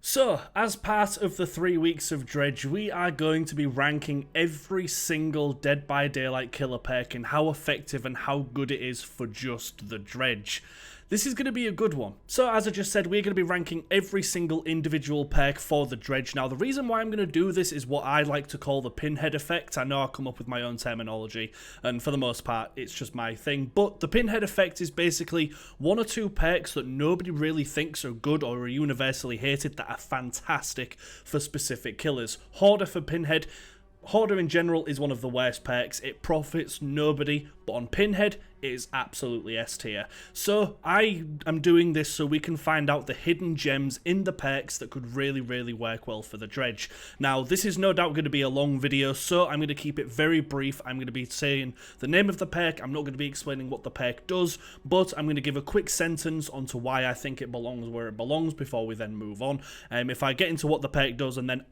So, as part of the 3 weeks of Dredge, we are going to be ranking every single Dead by Daylight killer perk and how effective and how good it is for just the Dredge. This is going to be a good one. So as I just said, we're going to be ranking every single individual perk for the Dredge. Now the reason why I'm going to do this is what I like to call the pinhead effect. I know I come up with my own terminology and for the most part it's just my thing. But the pinhead effect is basically one or two perks that nobody really thinks are good or are universally hated that are fantastic for specific killers. Hoarder for pinhead. Hoarder in general is one of the worst perks. It profits nobody, but on pinhead it is absolutely S tier. So I am doing this so we can find out the hidden gems in the perks that could really work well for the Dredge. Now this is no doubt going to be a long video, so I'm going to keep it very brief. I'm going to be saying the name of the perk. I'm not going to be explaining what the perk does, but I'm going to give a quick sentence onto why I think it belongs where it belongs before we then move on. If I get into what the perk does and then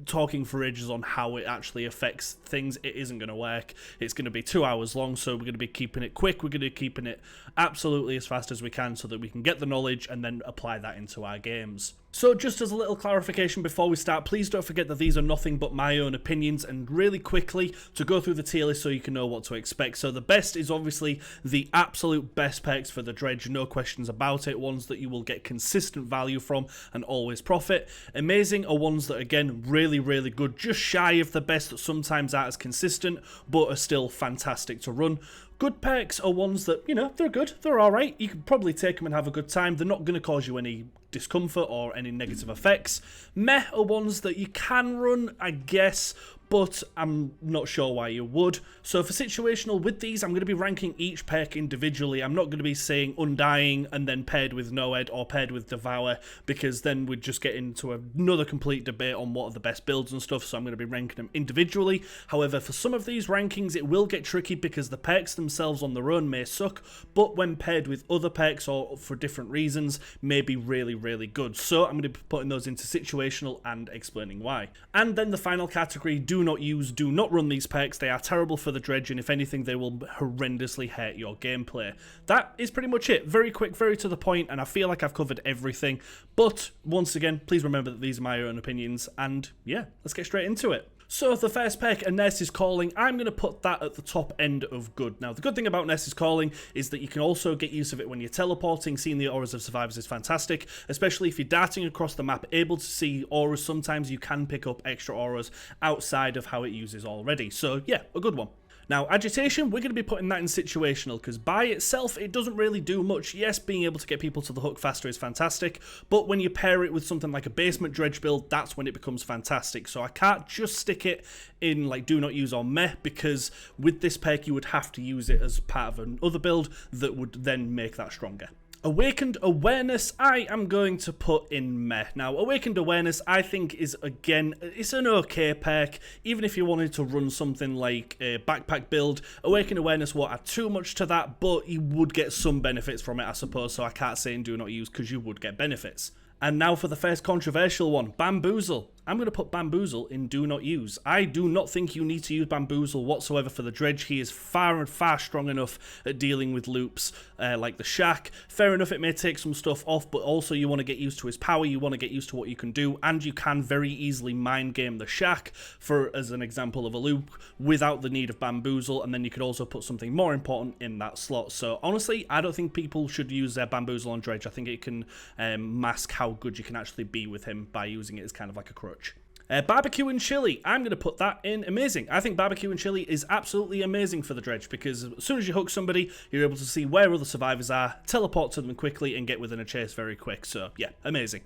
talking for ages on how it actually affects things, it isn't going to work. It's going to be 2 hours long, so we're going to be keeping it quick. We're going to be keeping it absolutely as fast as we can so that we can get the knowledge and then apply that into our games. So just as a little clarification before we start, please don't forget that these are nothing but my own opinions, and really quickly to go through the tier list so you can know what to expect. So the best is obviously the absolute best perks for the Dredge, no questions about it, ones that you will get consistent value from and always profit. Amazing are ones that again really good, just shy of the best, that sometimes aren't as consistent but are still fantastic to run. Good perks are ones that, you know, they're good, they're alright, you can probably take them and have a good time, they're not going to cause you any discomfort or any negative effects. Meh are ones that you can run, I guess, but I'm not sure why you would. So for situational, with these, I'm going to be ranking each perk individually. I'm not going to be saying Undying and then paired with Noed or paired with Devour, because then we'd just get into another complete debate on what are the best builds and stuff, so I'm going to be ranking them individually. However, for some of these rankings, it will get tricky because the perks themselves on their own may suck, but when paired with other perks or for different reasons, may be really good. So I'm going to be putting those into situational and explaining why. And then the final category, do not use, do not run these perks. They are terrible for the Dredge, and if anything, they will horrendously hurt your gameplay. That is pretty much it. Very quick, very to the point, and I feel like I've covered everything. But once again, please remember that these are my own opinions, and yeah, let's get straight into it. So the first perk, A Nurse is Calling, I'm going to put that at the top end of good. Now the good thing about Nurse is Calling is that you can also get use of it when you're teleporting. Seeing the auras of survivors is fantastic, especially if you're darting across the map, able to see auras. Sometimes you can pick up extra auras outside of how it uses already. So yeah, a good one. Now, Agitation, we're going to be putting that in situational, because by itself, it doesn't really do much. Yes, being able to get people to the hook faster is fantastic, but when you pair it with something like a basement Dredge build, that's when it becomes fantastic. So I can't just stick it in like do not use or meh, because with this perk, you would have to use it as part of another build that would then make that stronger. Awakened Awareness, I am going to put in meh. Now, Awakened Awareness, I think is, again, it's an okay perk. Even if you wanted to run something like a backpack build, Awakened Awareness won't add too much to that, but you would get some benefits from it, I suppose, so I can't say do not use, because you would get benefits. And now for the first controversial one, Bamboozle. I'm going to put Bamboozle in do not use. I do not think you need to use Bamboozle whatsoever for the Dredge. He is far strong enough at dealing with loops like the Shack. Fair enough, it may take some stuff off, but also you want to get used to his power, you want to get used to what you can do, and you can very easily mind game the Shack for as an example of a loop without the need of Bamboozle, and then you could also put something more important in that slot. So honestly, I don't think people should use their Bamboozle on Dredge. I think it can mask how good you can actually be with him by using it as kind of like a crutch. Barbecue and Chili, I'm going to put that in amazing. I think Barbecue and Chili is absolutely amazing for the Dredge, because as soon as you hook somebody, you're able to see where other survivors are, teleport to them quickly, and get within a chase very quick. So yeah, amazing.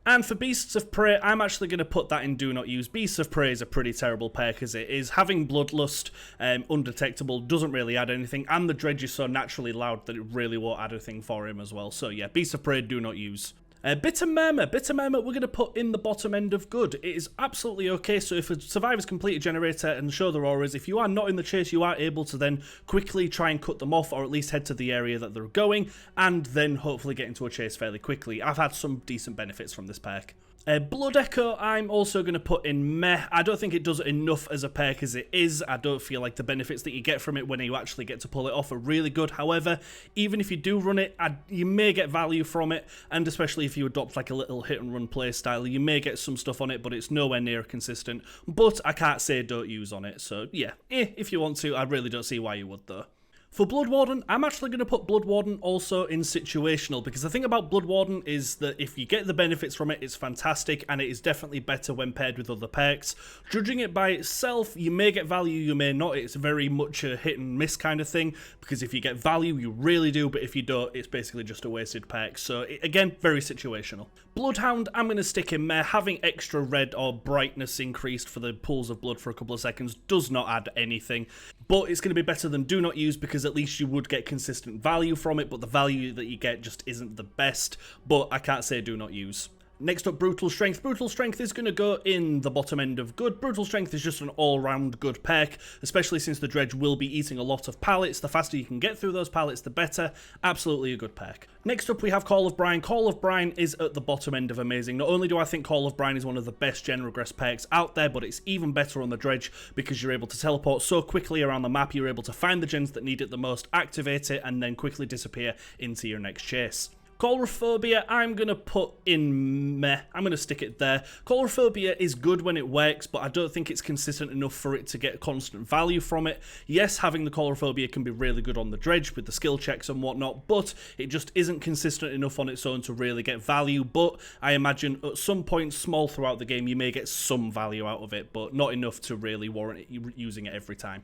And for Beasts of Prey, I'm actually going to put that in do not use. Beasts of Prey is a pretty terrible perk as it is. Having Bloodlust undetectable doesn't really add anything, and the Dredge is so naturally loud that it really won't add anything for him as well. So yeah, Beasts of Prey, do not use. Bitter Murmur, we're going to put in the bottom end of good. It is absolutely okay, so if a survivor's complete a generator and show their auras, if you are not in the chase, you are able to then quickly try and cut them off, or at least head to the area that they're going, and then hopefully get into a chase fairly quickly. I've had some decent benefits from this perk. Blood Echo, I'm also going to put in meh. I don't think it does enough as a perk as it is. I don't feel like the benefits that you get from it when you actually get to pull it off are really good. However, even if you do run it, you may get value from it, and especially if if you adopt like a little hit and run play style, you may get some stuff on it, but it's nowhere near consistent. But I can't say don't use on it, so yeah, if you want to, I really don't see why you would though. For Blood Warden, I'm actually going to put Blood Warden also in situational, because the thing about Blood Warden is that if you get the benefits from it, it's fantastic, and it is definitely better when paired with other perks. Judging it by itself, you may get value, you may not. It's very much a hit and miss kind of thing, because if you get value, you really do, but if you don't, it's basically just a wasted perk. So again, very situational. Bloodhound, I'm going to stick in there. Having extra red or brightness increased for the pools of blood for a couple of seconds does not add anything, but it's going to be better than do not use, because at least you would get consistent value from it, but the value that you get just isn't the best. But I can't say do not use. Next up, Brutal Strength. Brutal Strength is going to go in the bottom end of good. Brutal Strength is just an all-round good perk, especially since the Dredge will be eating a lot of pallets. The faster you can get through those pallets, the better. Absolutely a good perk. Next up, we have Call of Brine. Call of Brine is at the bottom end of amazing. Not only do I think Call of Brine is one of the best gen regress perks out there, but it's even better on the Dredge because you're able to teleport so quickly around the map. You're able to find the gens that need it the most, activate it, and then quickly disappear into your next chase. Claustrophobia, I'm going to put in meh. I'm going to stick it there. Claustrophobia is good when it works, but I don't think it's consistent enough for it to get constant value from it. Yes, having the Claustrophobia can be really good on the Dredge with the skill checks and whatnot, but it just isn't consistent enough on its own to really get value. But I imagine at some point small throughout the game, you may get some value out of it, but not enough to really warrant it, using it every time.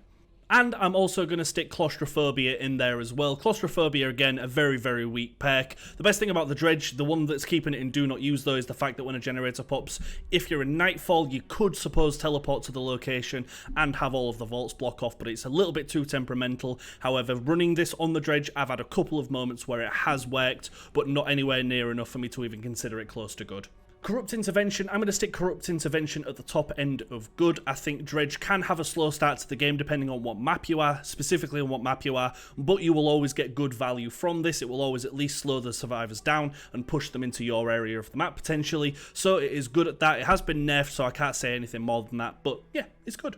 And I'm also going to stick Claustrophobia in there as well. Claustrophobia, again, a very, very weak perk. The best thing about the Dredge, the one that's keeping it in do not use though, is the fact that when a generator pops, if you're in Nightfall, you could suppose teleport to the location and have all of the vaults block off, but it's a little bit too temperamental. However, running this on the Dredge, I've had a couple of moments where it has worked, but not anywhere near enough for me to even consider it close to good. Corrupt Intervention, I'm going to stick Corrupt Intervention at the top end of good. I think Dredge can have a slow start to the game depending on what map you are, specifically on what map you are, but you will always get good value from this. It will always at least slow the survivors down and push them into your area of the map potentially, so it is good at that. It has been nerfed, so I can't say anything more than that, but yeah, it's good.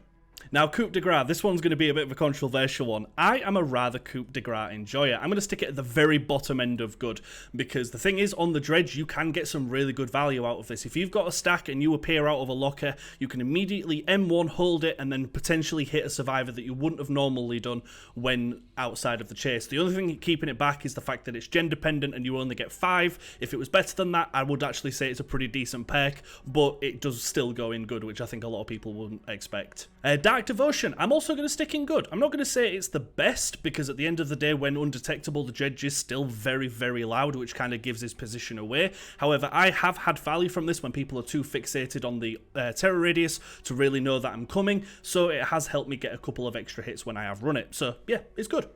Now, coup de grace, this one's going to be a bit of a controversial one. I am a rather coup de grace enjoyer. I'm going to stick it at the very bottom end of good, because the thing is, on the Dredge, you can get some really good value out of this. If you've got a stack and you appear out of a locker, you can immediately M1 hold it and then potentially hit a survivor that you wouldn't have normally done when outside of the chase. The only thing keeping it back is the fact that it's gen dependent and you only get 5. If it was better than that, I would actually say it's a pretty decent perk, but it does still go in good, which I think a lot of people wouldn't expect. Dark Devotion, I'm also going to stick in good. I'm not going to say it's the best, because at the end of the day, when undetectable, the Dredge is still very, very loud, which kind of gives his position away. However, I have had value from this when people are too fixated on the terror radius to really know that I'm coming, so it has helped me get a couple of extra hits when I have run it. So yeah, it's good.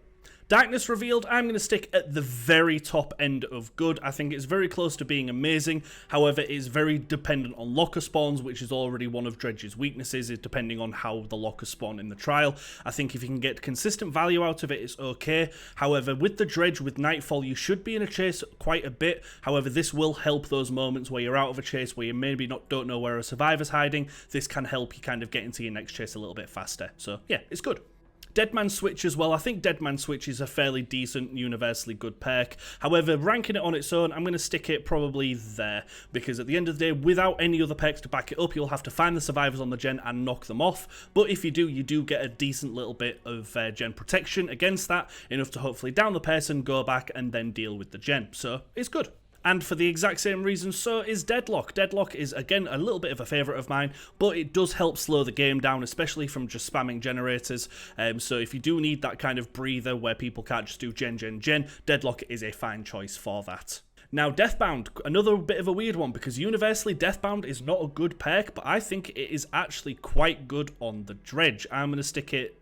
Darkness Revealed, I'm going to stick at the very top end of good. I think it's very close to being amazing. However, it's very dependent on locker spawns, which is already one of Dredge's weaknesses, is depending on how the lockers spawn in the trial. I think if you can get consistent value out of it, it's okay. However, with the Dredge, with Nightfall, you should be in a chase quite a bit. However, this will help those moments where you're out of a chase, where you maybe don't know where a survivor's hiding. This can help you kind of get into your next chase a little bit faster. So yeah, it's good. Deadman Switch as well. I think Deadman Switch is a fairly decent, universally good perk. However, ranking it on its own, I'm going to stick it probably there, because at the end of the day, without any other perks to back it up, you'll have to find the survivors on the gen and knock them off. But if you do, you do get a decent little bit of gen protection against that, enough to hopefully down the person, go back, and then deal with the gen. So it's good. And for the exact same reason, so is Deadlock. Deadlock is, again, a little bit of a favourite of mine, but it does help slow the game down, especially from just spamming generators. So if you do need that kind of breather where people can't just do gen, Deadlock is a fine choice for that. Now, Deathbound, another bit of a weird one, because universally Deathbound is not a good perk, but I think it is actually quite good on the Dredge. I'm going to stick it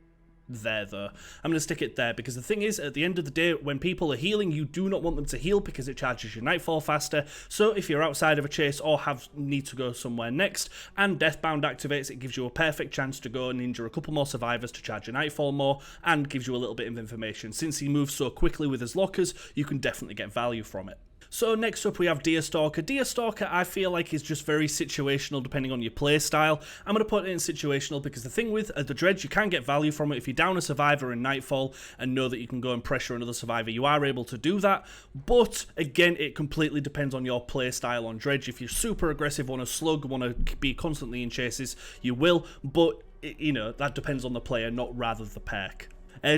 there though. I'm going to stick it there, because the thing is, at the end of the day, when people are healing, you do not want them to heal because it charges your Nightfall faster. So if you're outside of a chase or need to go somewhere next and Deathbound activates, it gives you a perfect chance to go and injure a couple more survivors to charge your Nightfall more, and gives you a little bit of information. Since he moves so quickly with his lockers, you can definitely get value from it. So next up we have Deerstalker. Deerstalker I feel like is just very situational depending on your play style. I'm going to put it in situational because the thing with the Dredge, you can get value from it. If you down a survivor in Nightfall and know that you can go and pressure another survivor, you are able to do that. But again, it completely depends on your play style on Dredge. If you're super aggressive, want to slug, want to be constantly in chases, you will. But, you know, that depends on the player, not rather the perk.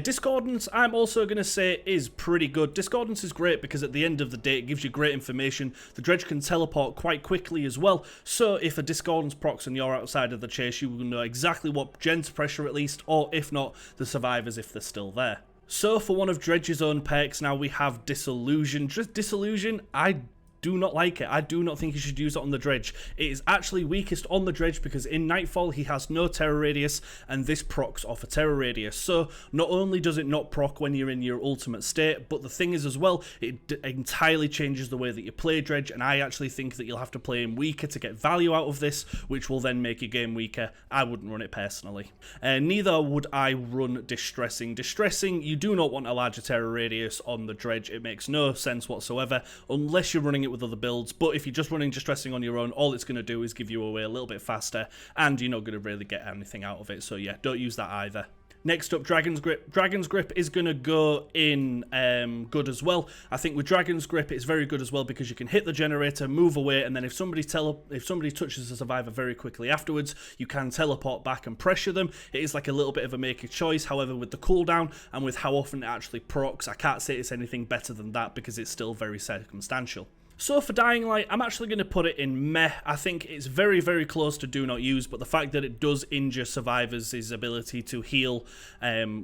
Discordance, I'm also going to say, is pretty good. Discordance is great because at the end of the day, it gives you great information. The Dredge can teleport quite quickly as well, so if a Discordance procs and you're outside of the chase, you will know exactly what gen to pressure at least, or if not, the survivors if they're still there. So for one of Dredge's own perks, now we have Disillusion. Just Disillusion, I do not like it. I do not think you should use it on the Dredge. It is actually weakest on the Dredge because in Nightfall he has no terror radius and this procs off a terror radius. So not only does it not proc when you're in your ultimate state, but the thing is as well, it entirely changes the way that you play Dredge, and I actually think that you'll have to play him weaker to get value out of this, which will then make your game weaker. I wouldn't run it personally. Neither would I run Distressing. Distressing, you do not want a larger terror radius on the Dredge. It makes no sense whatsoever unless you're running it with other builds, but if you're just running Distressing on your own, all it's going to do is give you away a little bit faster, and you're not going to really get anything out of it, so yeah, don't use that either. Next up, Dragon's Grip. Dragon's Grip is going to go in good as well. I think with Dragon's Grip, it's very good as well because you can hit the generator, move away, and then if somebody touches the survivor very quickly afterwards, you can teleport back and pressure them. It is like a little bit of a make a choice. However, with the cooldown and with how often it actually procs, I can't say it's anything better than that because it's still very circumstantial. So for Dying Light, I'm actually going to put it in meh. I think it's very, very close to do not use, but the fact that it does injure survivors' ability to heal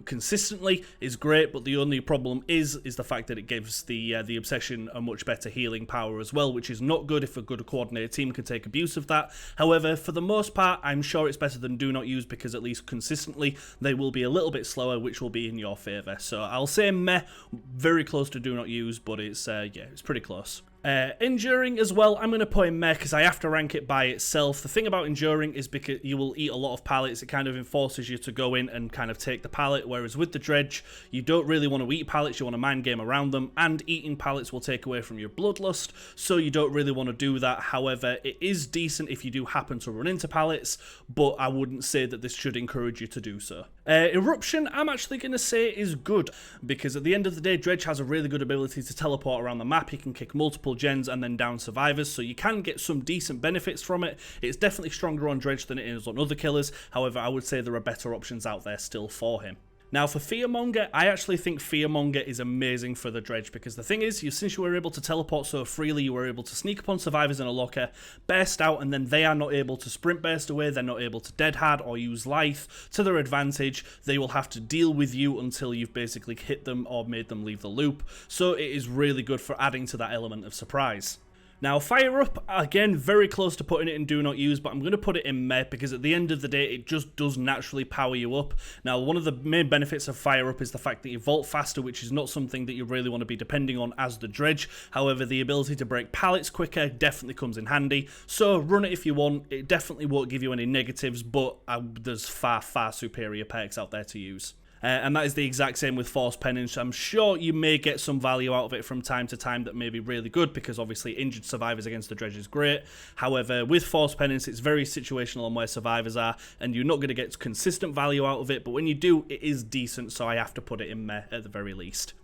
consistently is great, but the only problem is the fact that it gives the Obsession a much better healing power as well, which is not good if a good coordinated team can take abuse of that. However, for the most part, I'm sure it's better than do not use because at least consistently they will be a little bit slower, which will be in your favour. So I'll say meh, very close to do not use, but it's yeah, it's pretty close. Enduring as well, I'm going to put in meh because I have to rank it by itself. The thing about Enduring is because you will eat a lot of pallets, it kind of enforces you to go in and kind of take the pallet, whereas with the Dredge, you don't really want to eat pallets, you want to mind game around them, and eating pallets will take away from your bloodlust, so you don't really want to do that. However, it is decent if you do happen to run into pallets, but I wouldn't say that this should encourage you to do so. Eruption, I'm actually going to say is good, because at the end of the day, Dredge has a really good ability to teleport around the map. He can kick multiple gens and then down survivors, so you can get some decent benefits from it. It's definitely stronger on Dredge than it is on other killers. However, I would say there are better options out there still for him. Now for Fearmonger, I actually think Fearmonger is amazing for the Dredge because the thing is, since you were able to teleport so freely, you were able to sneak upon survivors in a locker, burst out, and then they are not able to sprint burst away, they're not able to dead hard or use life to their advantage. They will have to deal with you until you've basically hit them or made them leave the loop. So it is really good for adding to that element of surprise. Now, Fire Up, again, very close to putting it in Do Not Use, but I'm going to put it in Meh because at the end of the day, it just does naturally power you up. Now, one of the main benefits of Fire Up is the fact that you vault faster, which is not something that you really want to be depending on as the Dredge. However, the ability to break pallets quicker definitely comes in handy. So, run it if you want. It definitely won't give you any negatives, but there's far, far superior perks out there to use. And that is the exact same with Force Penance. I'm sure you may get some value out of it from time to time that may be really good because obviously injured survivors against the Dredge is great. However, with Force Penance, it's very situational on where survivors are and you're not going to get consistent value out of it, but when you do, it is decent, so I have to put it in meh at the very least.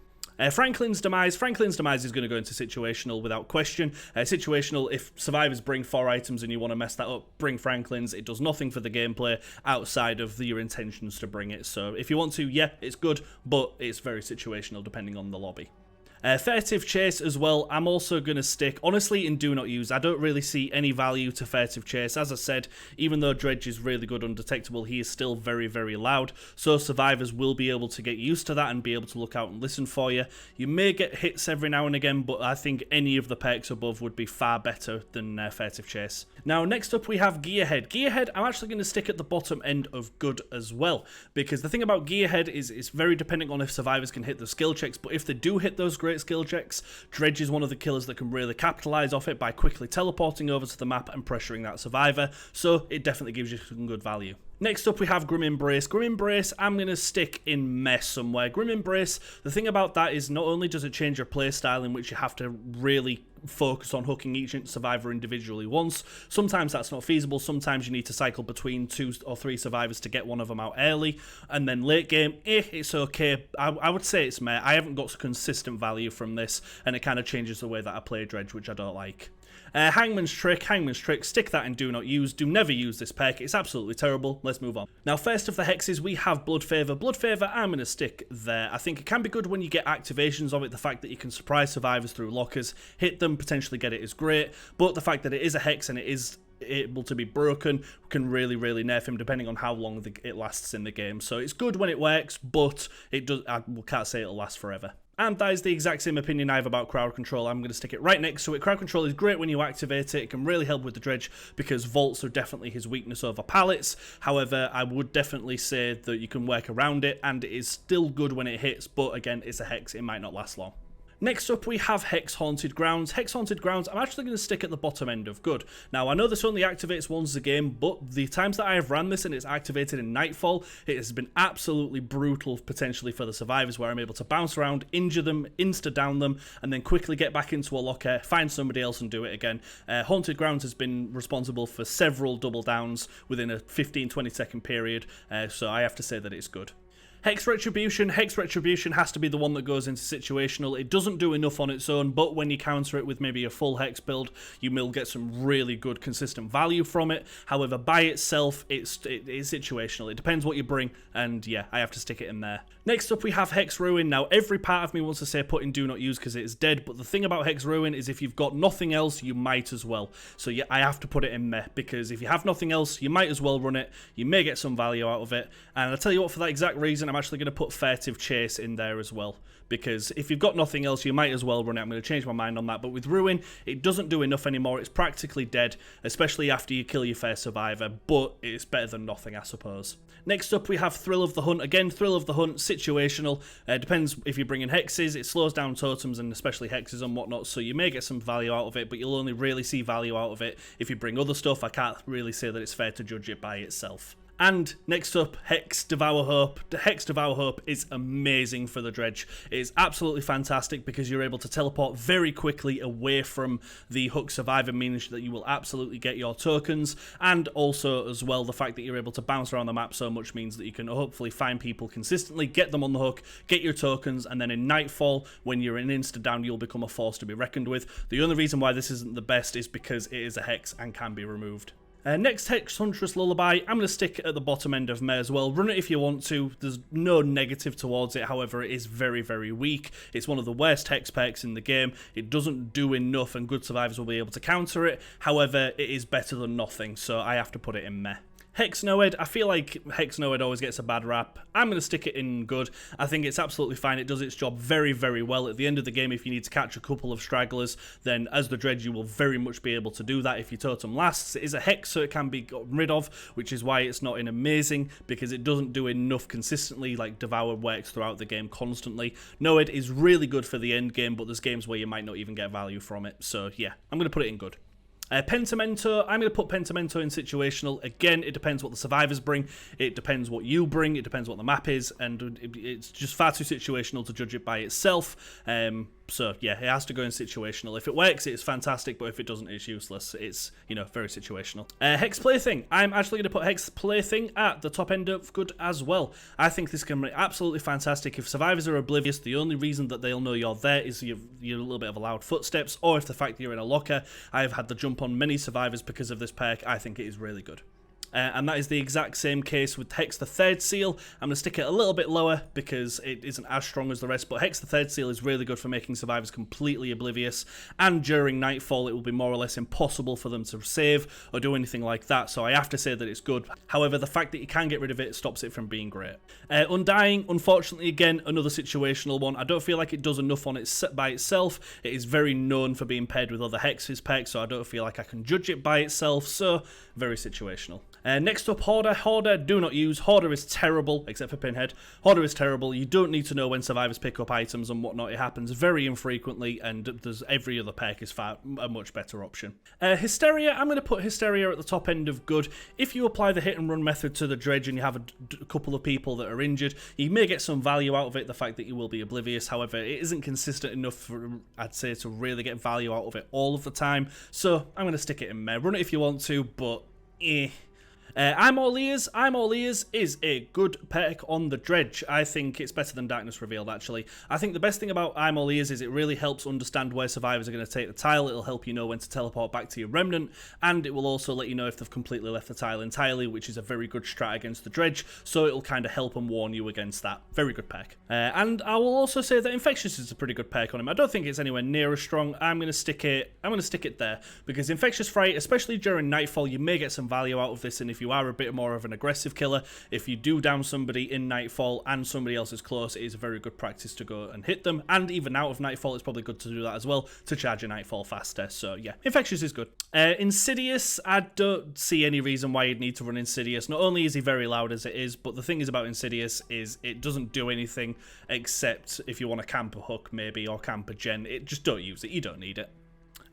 Franklin's Demise. Franklin's Demise is going to go into situational without question. Situational, if survivors bring 4 items and you want to mess that up, bring Franklin's. It does nothing for the gameplay outside of your intentions to bring it. So if you want to, yeah, it's good, but it's very situational depending on the lobby. Furtive Chase as well, I'm also going to stick, honestly, in Do Not Use. I don't really see any value to Furtive Chase. As I said, even though Dredge is really good undetectable, he is still very, very loud, so survivors will be able to get used to that and be able to look out and listen for you. You may get hits every now and again, but I think any of the perks above would be far better than Furtive Chase. Now, next up we have Gearhead. Gearhead, I'm actually going to stick at the bottom end of good as well, because the thing about Gearhead is it's very dependent on if survivors can hit the skill checks, but if they do hit those great skill checks, Dredge is one of the killers that can really capitalize off it by quickly teleporting over to the map and pressuring that survivor, so it definitely gives you some good value. Next up we have Grim Embrace. Grim Embrace, I'm going to stick in meh somewhere. Grim Embrace, the thing about that is not only does it change your playstyle in which you have to really focus on hooking each survivor individually once. Sometimes that's not feasible. Sometimes you need to cycle between 2 or 3 survivors to get one of them out early. And then late game, it's okay. I would say it's meh. I haven't got consistent value from this, and it kind of changes the way that I play Dredge, which I don't like. Hangman's Trick, stick that in do not use. Do never use this perk, it's absolutely terrible. Let's move on. Now, first of the hexes, we have Blood Favor. Blood Favor, I'm going to stick there. I think it can be good when you get activations of it. The fact that you can surprise survivors through lockers, hit them, potentially get it is great, but the fact that it is a hex and it is able to be broken can really nerf him depending on how long it lasts in the game. So it's good when it works, but I can't say it'll last forever. And that is the exact same opinion I have about crowd control. I'm going to stick it right next to it. Crowd control is great when you activate it. It can really help with the Dredge because vaults are definitely his weakness over pallets. However, I would definitely say that you can work around it, and it is still good when it hits, but again, it's a hex. It might not last long. Next up, we have Hex Haunted Grounds. Hex Haunted Grounds, I'm actually going to stick at the bottom end of good. Now, I know this only activates once a game, but the times that I have ran this and it's activated in Nightfall, it has been absolutely brutal, potentially, for the survivors, where I'm able to bounce around, injure them, insta-down them, and then quickly get back into a locker, find somebody else and do it again. Haunted Grounds has been responsible for several double downs within a 15-20 second period, so I have to say that it's good. Hex Retribution has to be the one that goes into situational. It doesn't do enough on its own, but when you counter it with maybe a full Hex build, you will get some really good consistent value from it. However, by itself, it's situational. It depends what you bring, and yeah, I have to stick it in there. Next up, we have Hex Ruin. Now, every part of me wants to say put in do not use because it's dead, but the thing about Hex Ruin is if you've got nothing else, you might as well. So yeah, I have to put it in meh, because if you have nothing else, you might as well run it. You may get some value out of it, and I'll tell you what, for that exact reason, I'm actually going to put Furtive Chase in there as well, because if you've got nothing else, you might as well run it. I'm going to change my mind on that, but with Ruin, it doesn't do enough anymore. It's practically dead, especially after you kill your first survivor, but it's better than nothing, I suppose. Next up, we have Thrill of the Hunt. Again, Thrill of the Hunt, situational. Depends if you bring in hexes. It slows down totems and especially hexes and whatnot, so you may get some value out of it, but you'll only really see value out of it if you bring other stuff. I can't really say that it's fair to judge it by itself. And next up, Hex Devour Hope. The Hex Devour Hope is amazing for the Dredge. It is absolutely fantastic because you're able to teleport very quickly away from the hook survivor, meaning that you will absolutely get your tokens. And also, as well, the fact that you're able to bounce around the map so much means that you can hopefully find people consistently, get them on the hook, get your tokens, and then in Nightfall, when you're in insta-down, you'll become a force to be reckoned with. The only reason why this isn't the best is because it is a Hex and can be removed. Next, Hex Huntress Lullaby. I'm going to stick at the bottom end of meh as well. Run it if you want to. There's no negative towards it. However, it is very weak. It's one of the worst Hex perks in the game. It doesn't do enough, and good survivors will be able to counter it. However, it is better than nothing, so I have to put it in meh. Hex Noed, I feel like Hex Noed always gets a bad rap. I'm going to stick it in good. I think it's absolutely fine. It does its job very well. At the end of the game, if you need to catch a couple of stragglers, then as the Dredge, you will very much be able to do that if your totem lasts. It is a Hex, so it can be gotten rid of, which is why it's not in amazing, because it doesn't do enough consistently. Like Devour works throughout the game constantly. Noed is really good for the end game, but there's games where you might not even get value from it. So yeah, I'm going to put it in good. Pentimento, I'm going to put Pentimento in situational. Again, it depends what the survivors bring, it depends what you bring, it depends what the map is, and it's just far too situational to judge it by itself. So yeah, it has to go in situational. If it works, it's fantastic, but if it doesn't, it's useless. It's, you know, very situational. Hex Plaything, I'm actually going to put Hex Plaything at the top end of good as well. I think this can be absolutely fantastic. If survivors are oblivious, the only reason that they'll know you're there is you're a little bit of a loud footsteps, or if the fact that you're in a locker. I've had the jump on many survivors because of this perk. I think it is really good. And that is the exact same case with Hex the Third Seal. I'm going to stick it a little bit lower because it isn't as strong as the rest, but Hex the Third Seal is really good for making survivors completely oblivious, and during Nightfall it will be more or less impossible for them to save or do anything like that, so I have to say that it's good. However, the fact that you can get rid of it stops it from being great. Undying, unfortunately, again, another situational one. I don't feel like it does enough on it by itself. It is very known for being paired with other Hexes perks, so I don't feel like I can judge it by itself, so very situational. Next up, Hoarder. Hoarder, do not use. Hoarder is terrible, except for Pinhead. Hoarder is terrible. You don't need to know when survivors pick up items and whatnot. It happens very infrequently, and there's every other perk is a much better option. Hysteria, I'm going to put Hysteria at the top end of good. If you apply the hit and run method to the Dredge and you have a couple of people that are injured, you may get some value out of it, the fact that you will be oblivious. However, it isn't consistent enough for, I'd say, to really get value out of it all of the time. So I'm going to stick it in there. Run it if you want to, but I'm All Ears. I'm All Ears is a good perk on the Dredge. I think it's better than Darkness Revealed, actually. I think the best thing about I'm All Ears is it really helps understand where survivors are going to take the tile. It'll help you know when to teleport back to your Remnant, and it will also let you know if they've completely left the tile entirely, which is a very good strat against the Dredge, so it'll kind of help and warn you against that. Very good perk. And I will also say that Infectious is a pretty good perk on him. I don't think it's anywhere near as strong. I'm going to stick it there, because Infectious Fright, especially during Nightfall, you may get some value out of this, and if you are a bit more of an aggressive killer, if you do down somebody in Nightfall and somebody else is close, it is a very good practice to go and hit them, and even out of Nightfall it's probably good to do that as well, to charge a Nightfall faster. So yeah, Infectious is good. Insidious, I don't see any reason why you'd need to run Insidious. Not only is he very loud as it is, but the thing is about Insidious is it doesn't do anything except if you want to camp a hook maybe, or camp a gen. Just don't use it, you don't need it.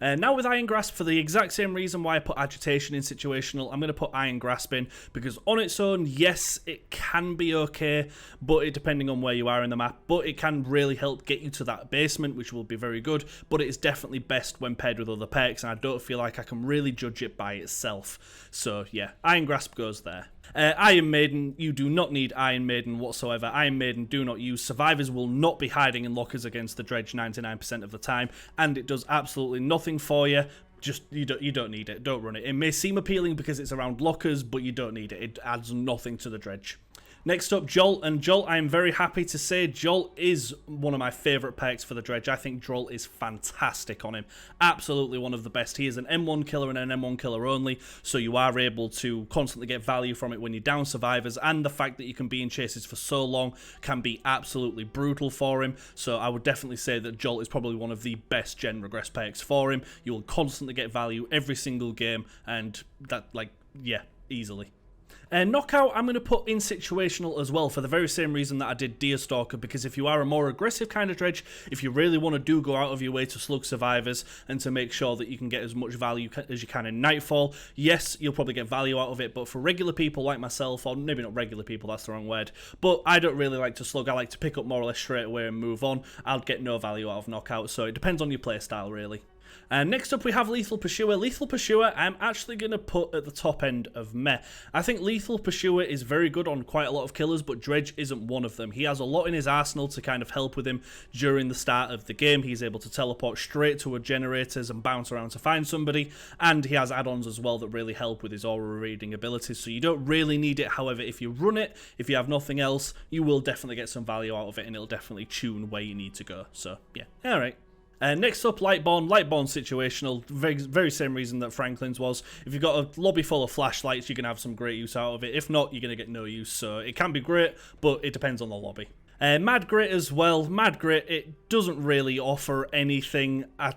Now with Iron Grasp, for the exact same reason why I put Agitation in Situational, I'm going to put Iron Grasp in, because on its own, yes, it can be okay, but it depending on where you are in the map, but it can really help get you to that basement, which will be very good, but it is definitely best when paired with other perks, and I don't feel like I can really judge it by itself. So yeah, Iron Grasp goes there. Iron Maiden, you do not need Iron Maiden whatsoever. Iron Maiden do not use. Survivors will not be hiding in lockers against the Dredge 99% of the time, and it does absolutely nothing for you. Just, you don't need it. Don't run it. It may seem appealing because it's around lockers, but you don't need it. It adds nothing to the Dredge. Next up, Jolt, and Jolt, I'm very happy to say Jolt is one of my favourite perks for the Dredge. I think Jolt is fantastic on him. Absolutely one of the best. He is an M1 killer and an M1 killer only, so you are able to constantly get value from it when you're down survivors, and the fact that you can be in chases for so long can be absolutely brutal for him, so I would definitely say that Jolt is probably one of the best gen regress perks for him. You will constantly get value every single game, and that, like, yeah, easily. Knockout, I'm going to put in Situational as well, for the very same reason that I did Deerstalker, because if you are a more aggressive kind of Dredge, if you really want to go out of your way to slug survivors and to make sure that you can get as much value as you can in Nightfall, yes, you'll probably get value out of it, but for regular people like myself, or maybe not regular people, that's the wrong word, but I don't really like to slug. I like to pick up more or less straight away and move on. I'll get no value out of Knockout, so it depends on your playstyle, really. Next up we have Lethal Pursuer. Lethal Pursuer I'm actually going to put at the top end of meh. I think Lethal Pursuer is very good on quite a lot of killers, but Dredge isn't one of them. He has a lot in his arsenal to kind of help with him during the start of the game. He's able to teleport straight to a generators and bounce around to find somebody, and he has add-ons as well that really help with his aura reading abilities, so you don't really need it. However, if you run it, if you have nothing else, you will definitely get some value out of it, and it'll definitely tune where you need to go. So yeah, alright. Next up, Lightborn. Lightborn Situational, very same reason that Franklin's was. If you've got a lobby full of flashlights, you can have some great use out of it. If not, you're going to get no use, so it can be great, but it depends on the lobby. Mad Grit as well. Mad Grit, it doesn't really offer anything. I'm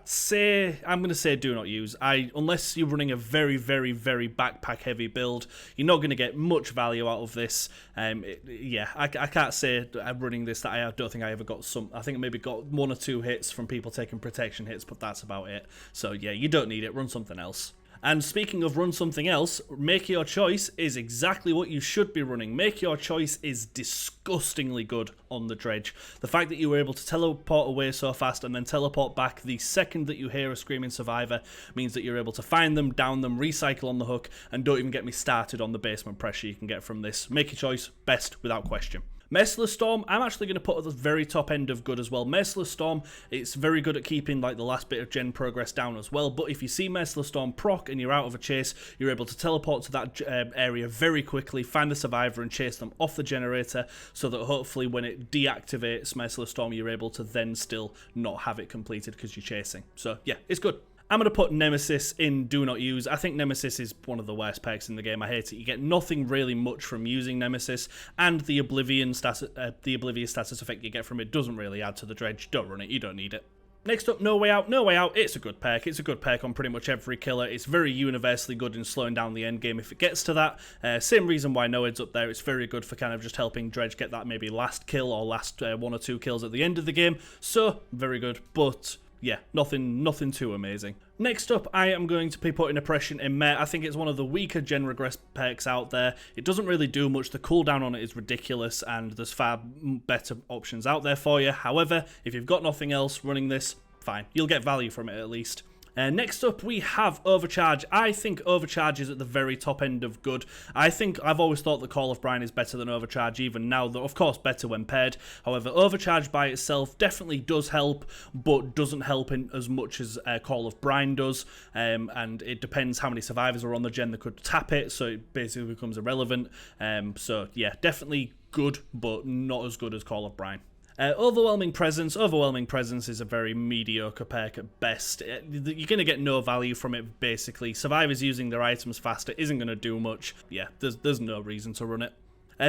going to say do not use. Unless you're running a very backpack heavy build, you're not going to get much value out of this. Yeah, I can't say I'm running this that I don't think I ever got some. I think I maybe got 1 or 2 hits from people taking protection hits, but that's about it. So yeah, you don't need it. Run something else. And speaking of run something else, Make Your Choice is exactly what you should be running. Make Your Choice is disgustingly good on the Dredge. The fact that you were able to teleport away so fast and then teleport back the second that you hear a screaming survivor means that you're able to find them, down them, recycle on the hook, and don't even get me started on the basement pressure you can get from this. Make Your Choice, best without question. Merciless Storm, I'm actually going to put at the very top end of good as well. Merciless Storm, it's very good at keeping like the last bit of gen progress down as well, but if you see Merciless Storm proc and you're out of a chase, you're able to teleport to that area very quickly, find the survivor and chase them off the generator, so that hopefully when it deactivates Merciless Storm, you're able to then still not have it completed because you're chasing. So yeah, it's good. I'm going to put Nemesis in Do Not Use. I think Nemesis is one of the worst perks in the game. I hate it. You get nothing really much from using Nemesis, and the Oblivious status effect you get from it doesn't really add to the Dredge. Don't run it. You don't need it. Next up, No Way Out. No Way Out, it's a good perk. It's a good perk on pretty much every killer. It's very universally good in slowing down the end game if it gets to that. Same reason why Noed's up there. It's very good for kind of just helping Dredge get that maybe last kill or last 1 or 2 kills at the end of the game. So, very good, but yeah, nothing too amazing. Next up, I am going to be putting Oppression in Meh. I think it's one of the weaker gen regress perks out there. It doesn't really do much. The cooldown on it is ridiculous, and there's far better options out there for you. However, if you've got nothing else running this, fine. You'll get value from it at least. Next up, we have Overcharge. I think Overcharge is at the very top end of good. I've always thought that Call of Brine is better than Overcharge, even now, though of course better when paired. However, Overcharge by itself definitely does help, but doesn't help in as much as Call of Brine does. And it depends how many survivors are on the gen that could tap it, so it basically becomes irrelevant. So yeah, definitely good, but not as good as Call of Brine. Overwhelming Presence. Overwhelming Presence is a very mediocre perk at best. You're going to get no value from it, basically. Survivors using their items faster isn't going to do much. Yeah, there's no reason to run it.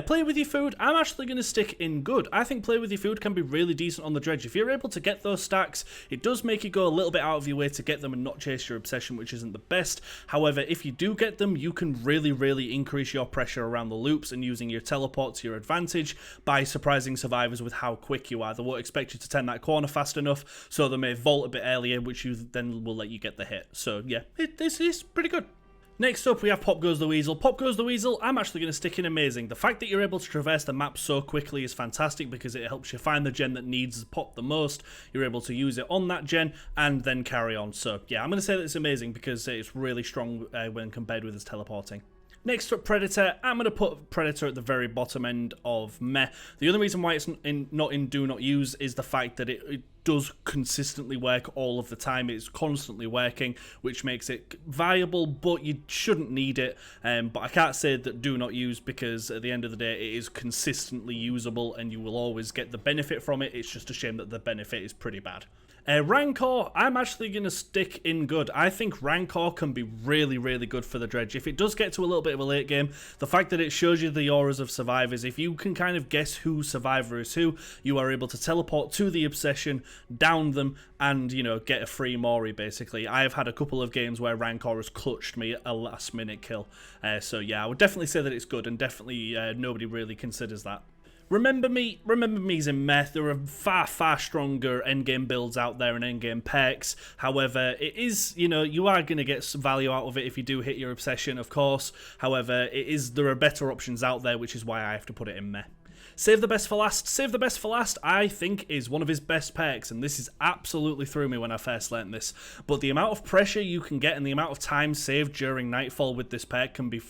Play with your food, I'm actually going to stick in good. I think play with your food can be really decent on the Dredge. If you're able to get those stacks, it does make you go a little bit out of your way to get them and not chase your obsession, which isn't the best. However, if you do get them, you can really increase your pressure around the loops and using your teleport to your advantage by surprising survivors with how quick you are. They won't expect you to turn that corner fast enough, so they may vault a bit earlier, which then will let you get the hit. So yeah, this is pretty good. Next up, we have Pop Goes the Weasel. Pop Goes the Weasel, I'm actually going to stick in Amazing. The fact that you're able to traverse the map so quickly is fantastic because it helps you find the gen that needs Pop the most. You're able to use it on that gen and then carry on. So yeah, I'm going to say that it's amazing because it's really strong when compared with his teleporting. Next up, Predator. I'm going to put Predator at the very bottom end of Meh. The other reason why it's not in Do Not Use is the fact that it does consistently work all of the time. It's constantly working, which makes it viable, but you shouldn't need it. But I can't say that Do Not Use because at the end of the day, it is consistently usable and you will always get the benefit from it. It's just a shame that the benefit is pretty bad. Rancor, I'm actually going to stick in good. I think Rancor can be really good for the Dredge. If it does get to a little bit of a late game, the fact that it shows you the auras of survivors, if you can kind of guess who survivor is who, you are able to teleport to the obsession, down them, and, you know, get a free Mori, basically. I have had a couple of games where Rancor has clutched me a last-minute kill. So yeah, I would definitely say that it's good, and definitely nobody really considers that. Remember Me's in Meh. There are far stronger endgame builds out there and endgame perks. However, it is, you know, you are going to get some value out of it if you do hit your obsession, of course. However, there are better options out there, which is why I have to put it in Meh. Save the Best for Last. Save the Best for Last, I think, is one of his best perks, and this is absolutely threw me when I first learnt this. But the amount of pressure you can get and the amount of time saved during Nightfall with this perk can be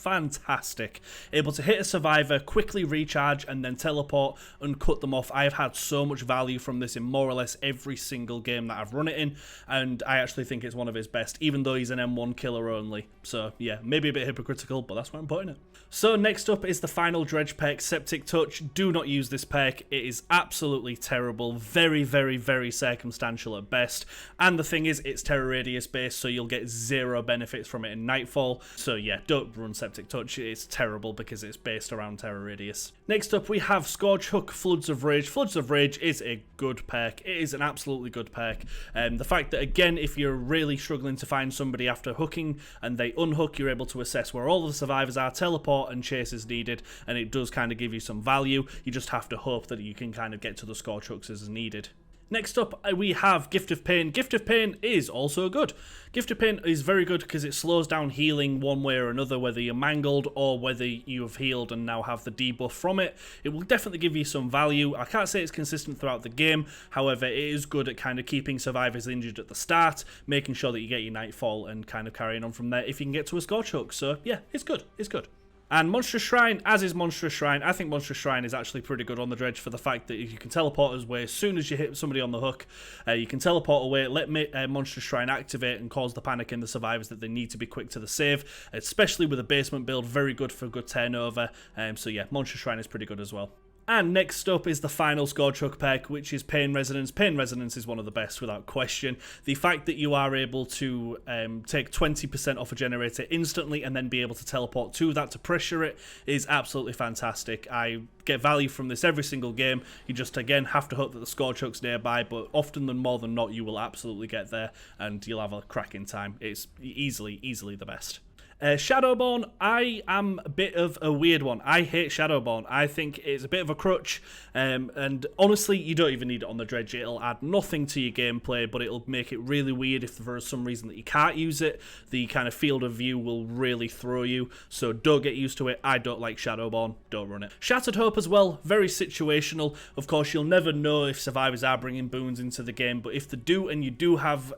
fantastic. Able to hit a survivor, quickly recharge, and then teleport and cut them off. I've had so much value from this in more or less every single game that I've run it in, and I actually think it's one of his best, even though he's an M1 killer only. So yeah, maybe a bit hypocritical, but that's why I'm putting it. So next up is the final Dredge perk, Septic Touch. Do not use this perk. It is absolutely terrible. Very circumstantial at best. And the thing is, it's Terror Radius based, so you'll get zero benefits from it in Nightfall. So yeah, don't run Septic Touch. It's terrible because it's based around Terror Radius. Next up, we have Scorch Hook, Floods of Rage. Floods of Rage is a good perk. It is an absolutely good perk. The fact that, again, if you're really struggling to find somebody after hooking and they unhook, you're able to assess where all the survivors are, teleport and chase is needed, and it does kind of give you some value. You just have to hope that you can kind of get to the Scorch Hooks as needed. Next up, we have Gift of Pain. Gift of Pain is also good. Gift of Pain is very good because it slows down healing one way or another, whether you're mangled or whether you have healed and now have the debuff from it. It will definitely give you some value. I can't say it's consistent throughout the game, however, it is good at kind of keeping survivors injured at the start, making sure that you get your Nightfall and kind of carrying on from there if you can get to a Scorch Hook. So yeah, it's good. It's good. And Monstrous Shrine, as is Monstrous Shrine. I think Monstrous Shrine is actually pretty good on the Dredge for the fact that you can teleport away as soon as you hit somebody on the hook. You can teleport away, let Monstrous Shrine activate and cause the panic in the survivors that they need to be quick to the save, especially with a basement build. Very good for good turnover. So yeah, Monstrous Shrine is pretty good as well. And next up is the final Scorch perk, which is Pain Resonance. Pain Resonance is one of the best without question. The fact that you are able to take 20% off a generator instantly and then be able to teleport to that to pressure it is absolutely fantastic. I get value from this every single game. You just, again, have to hope that the Scorch Hook's nearby, but often than more than not, you will absolutely get there and you'll have a cracking time. It's easily the best. Shadowborn, I am a bit of a weird one. I hate Shadowborn. I think it's a bit of a crutch, and honestly, you don't even need it on the Dredge. It'll add nothing to your gameplay, but it'll make it really weird if for some reason that you can't use it. The kind of field of view will really throw you, so don't get used to it. I don't like Shadowborn. Don't run it. Shattered Hope as well, very situational. Of course, you'll never know if survivors are bringing boons into the game, but if they do, and you do have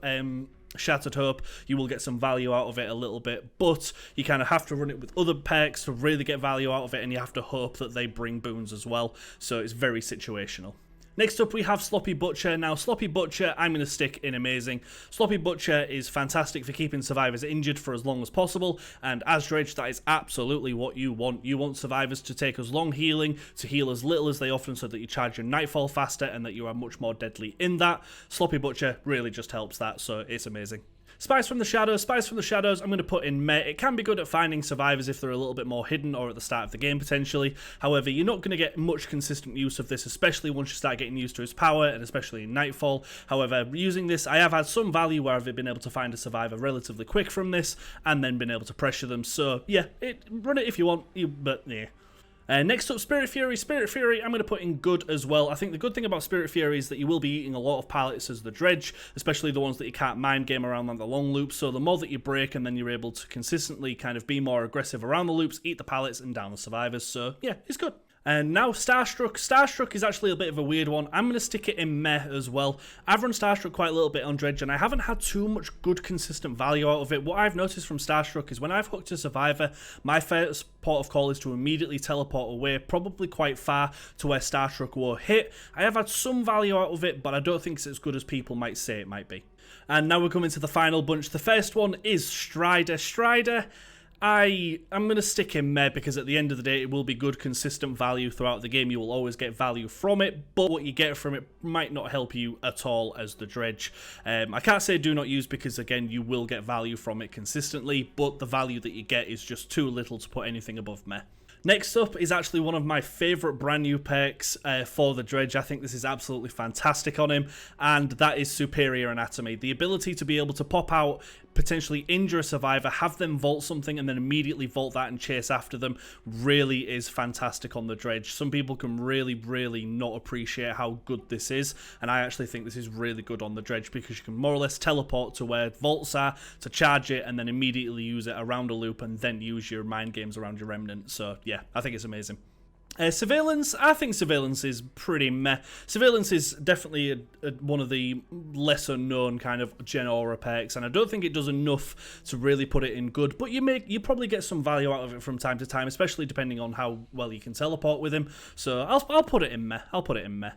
Shattered Hope, you will get some value out of it a little bit, but you kind of have to run it with other perks to really get value out of it, and you have to hope that they bring boons as well, so it's very situational. Next up we have Sloppy Butcher. Now Sloppy Butcher, I'm going to stick in Amazing. Sloppy Butcher is fantastic for keeping survivors injured for as long as possible, and as Dredge, that is absolutely what you want. You want survivors to take as long healing, to heal as little as they often, so that you charge your Nightfall faster and that you are much more deadly in that. Sloppy Butcher really just helps that, so it's amazing. Spies from the Shadows. Spies from the Shadows, I'm going to put in Meh. It can be good at finding survivors if they're a little bit more hidden or at the start of the game potentially. However, you're not going to get much consistent use of this, especially once you start getting used to its power, and especially in Nightfall. However, using this, I have had some value where I've been able to find a survivor relatively quick from this, and then been able to pressure them. So yeah, run it if you want, but yeah. Next up, Spirit Fury. Spirit Fury, I'm going to put in good as well. I think the good thing about Spirit Fury is that you will be eating a lot of pallets as the Dredge, especially the ones that you can't mind game around like the long loops. So the more that you break, and then you're able to consistently kind of be more aggressive around the loops, eat the pallets and down the survivors. So yeah, it's good. And now Starstruck. Starstruck is actually a bit of a weird one. I'm going to stick it in Meh as well. I've run Starstruck quite a little bit on Dredge, and I haven't had too much good consistent value out of it. What I've noticed from Starstruck is when I've hooked a survivor, my first port of call is to immediately teleport away, probably quite far to where Starstruck will hit. I have had some value out of it, but I don't think it's as good as people might say it might be. And now we're coming to the final bunch. The first one is Strider. Strider, I'm going to stick in Meh because at the end of the day it will be good consistent value throughout the game. You will always get value from it, but what you get from it might not help you at all as the Dredge. I can't say do not use because again you will get value from it consistently, but the value that you get is just too little to put anything above Meh. Next up is actually one of my favourite brand new perks for the Dredge. I think this is absolutely fantastic on him, and that is Superior Anatomy. The ability to be able to pop out, potentially injure a survivor, have them vault something, and then immediately vault that and chase after them really is fantastic on the Dredge. Some people can really not appreciate how good this is, and I actually think this is really good on the Dredge because you can more or less teleport to where vaults are to charge it and then immediately use it around a loop and then use your mind games around your remnant. So yeah, I think it's amazing. Surveillance, I think Surveillance is pretty meh. Surveillance is definitely one of the lesser known kind of Gen Aura perks, and I don't think it does enough to really put it in good, but you probably get some value out of it from time to time, especially depending on how well you can teleport with him. So I'll put it in meh. I'll put it in meh.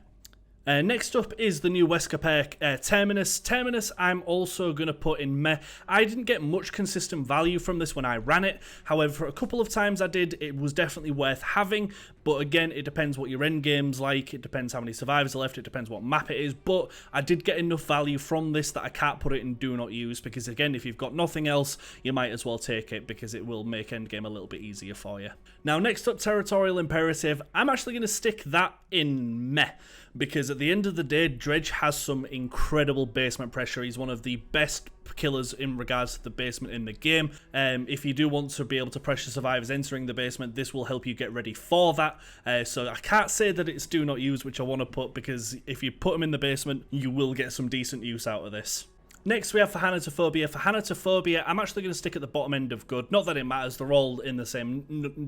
Next up is the new Wesker perk, Terminus. Terminus I'm also going to put in Meh. I didn't get much consistent value from this when I ran it. However, a couple of times I did, it was definitely worth having. But again, it depends what your end game's like. It depends how many survivors are left. It depends what map it is. But I did get enough value from this that I can't put it in Do Not Use. Because again, if you've got nothing else, you might as well take it because it will make endgame a little bit easier for you. Now, next up, Territorial Imperative. I'm actually going to stick that in Meh. Because at the end of the day, Dredge has some incredible basement pressure. He's one of the best killers in regards to the basement in the game. If you do want to be able to pressure survivors entering the basement, this will help you get ready for that. So I can't say that it's Do Not Use, which I want to put, because if you put them in the basement, you will get some decent use out of this. Next, we have for Hanatophobia. For Hanatophobia, I'm actually going to stick at the bottom end of good. Not that it matters, they're all in the same.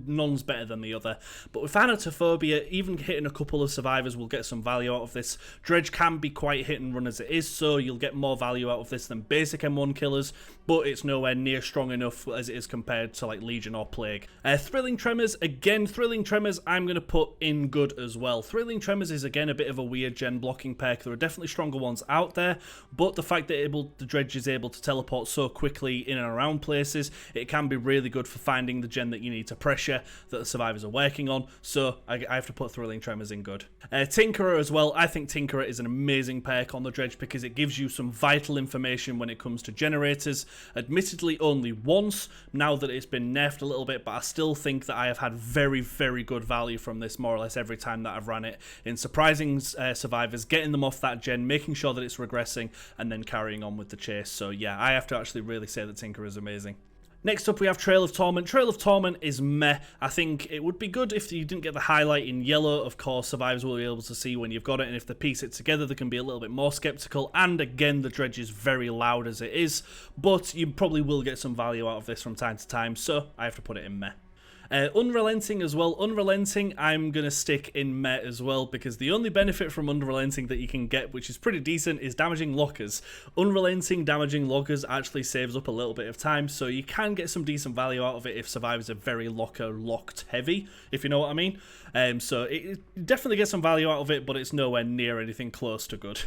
None's better than the other. But with Hanatophobia, even hitting a couple of survivors will get some value out of this. Dredge can be quite hit and run as it is, so you'll get more value out of this than basic M1 killers, but it's nowhere near strong enough as it is compared to like Legion or Plague. Thrilling Tremors, again, Thrilling Tremors I'm going to put in good as well. Thrilling Tremors is again a bit of a weird gen blocking perk. There are definitely stronger ones out there, but the fact that it will the Dredge is able to teleport so quickly in and around places, it can be really good for finding the gen that you need to pressure that the survivors are working on, so I have to put Thrilling Tremors in good. Tinkerer as well. I think Tinkerer is an amazing perk on the Dredge because it gives you some vital information when it comes to generators. Admittedly only once, now that it's been nerfed a little bit, but I still think that I have had very, very good value from this more or less every time that I've ran it, in surprising survivors, getting them off that gen, making sure that it's regressing, and then carrying on with the chase. So yeah, I have to actually really say that Tinkerer is amazing. Next up we have Trail of Torment. Trail of Torment is meh. I think it would be good if you didn't get the highlight in yellow. Of course, survivors will be able to see when you've got it, and if they piece it together they can be a little bit more skeptical, and again the Dredge is very loud as it is, but you probably will get some value out of this from time to time, so I have to put it in meh. Unrelenting as well. Unrelenting, I'm going to stick in meh as well, because the only benefit from Unrelenting that you can get, which is pretty decent, is damaging lockers. Unrelenting damaging lockers actually saves up a little bit of time, so you can get some decent value out of it if survivors are very locked heavy, if you know what I mean. So it definitely gets some value out of it, but it's nowhere near anything close to good.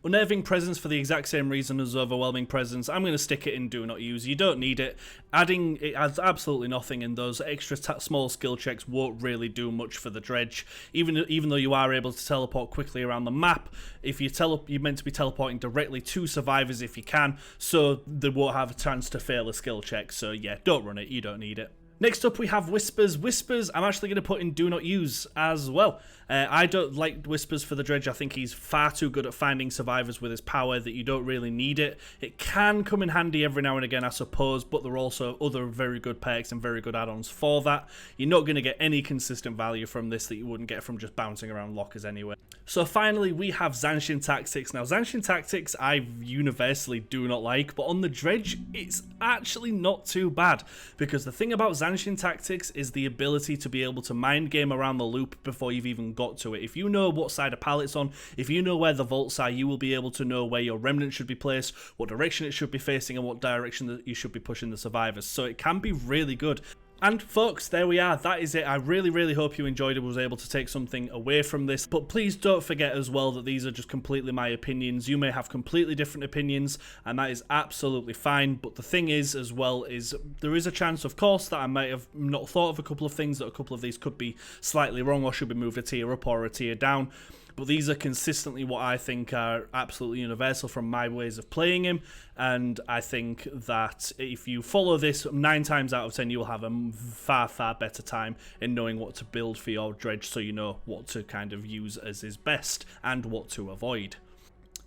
Unnerving Presence, for the exact same reason as Overwhelming Presence, I'm going to stick it in Do Not Use. You don't need it. Adding it adds absolutely nothing, and those extra small skill checks won't really do much for the Dredge. Even though you are able to teleport quickly around the map, if you're meant to be teleporting directly to survivors if you can, so they won't have a chance to fail a skill check. So yeah, don't run it. You don't need it. Next up we have Whispers. Whispers I'm actually going to put in Do Not Use as well. I don't like Whispers for the Dredge. I think he's far too good at finding survivors with his power that you don't really need it. It can come in handy every now and again, I suppose, but there are also other very good perks and very good add-ons for that. You're not going to get any consistent value from this that you wouldn't get from just bouncing around lockers anyway. So finally we have Zanshin Tactics. Now Zanshin Tactics I universally do not like, but on the Dredge it's actually not too bad, because the thing about Zanshin Tactics is the ability to be able to mind game around the loop before you've even got to it. If you know what side a pallet's on, if you know where the vaults are, you will be able to know where your remnant should be placed, what direction it should be facing, and what direction that you should be pushing the survivors. So it can be really good. And folks, there we are. That is it. I really, really hope you enjoyed it, was able to take something away from this. But please don't forget as well that these are just completely my opinions. You may have completely different opinions, and that is absolutely fine. But the thing is, as well, is there is a chance, of course, that I might have not thought of a couple of things, that a couple of these could be slightly wrong or should be moved a tier up or a tier down. But these are consistently what I think are absolutely universal from my ways of playing him, and I think that if you follow this, 9 times out of 10 you will have a far, far better time in knowing what to build for your Dredge, so you know what to kind of use as is best and what to avoid.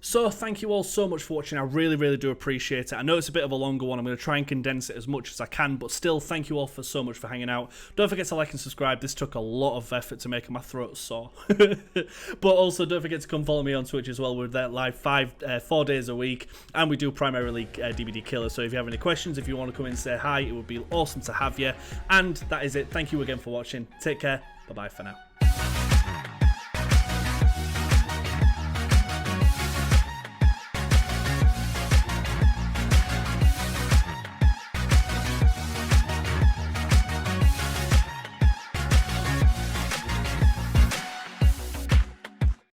So thank you all so much for watching. I really, really do appreciate it. I know it's a bit of a longer one. I'm going to try and condense it as much as I can, but still, thank you all for so much for hanging out. Don't forget to like and subscribe. This took a lot of effort to make, and my throat sore. But also, don't forget to come follow me on Twitch as well. We're there live 4 days a week, and we do primarily DVD killers. So if you have any questions, if you want to come in and say hi, it would be awesome to have you. And that is it. Thank you again for watching. Take care. Bye-bye for now.